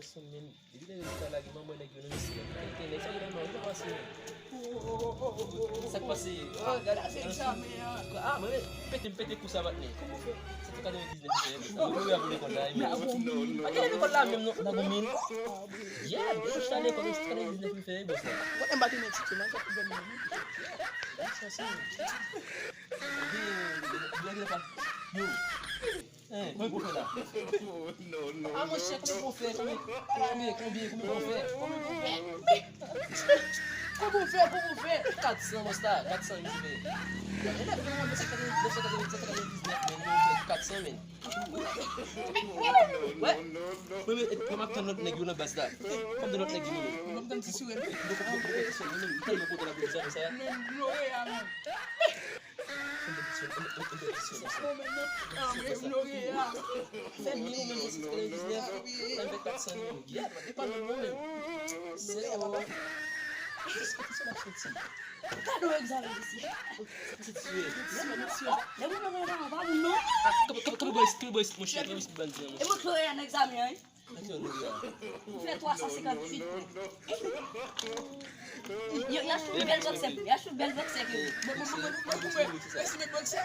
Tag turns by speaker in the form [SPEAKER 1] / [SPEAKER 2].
[SPEAKER 1] son men, ele está lá que mamãe aqui não sei. Tem nem sabe não, não assim. Ça passe. Ah, mais pété pour ça va tenir. C'est quand même 19. Vous voulez abonner comme là. Non. Ah, quel est le là même non, dans mine. Yeah, je suis allé comme ça 19 fait bon ça.
[SPEAKER 2] What am I doing next to you?
[SPEAKER 1] Ça c'est. Yo. Eh, comment on fait là? Non. Ah, mon cher, comment on fait? Combien on fait? Comment on fait? 400 mon star, 400 ici. Mais là, vraiment, c'est 400 mais. Ouais. Mais comment tu notre nèg une base là? Comme de notre nèg nous.
[SPEAKER 2] I'm going to sue him.
[SPEAKER 3] Fais 358. Il y a une belle boxe. Il y a une belle boxe.
[SPEAKER 2] Let's make box.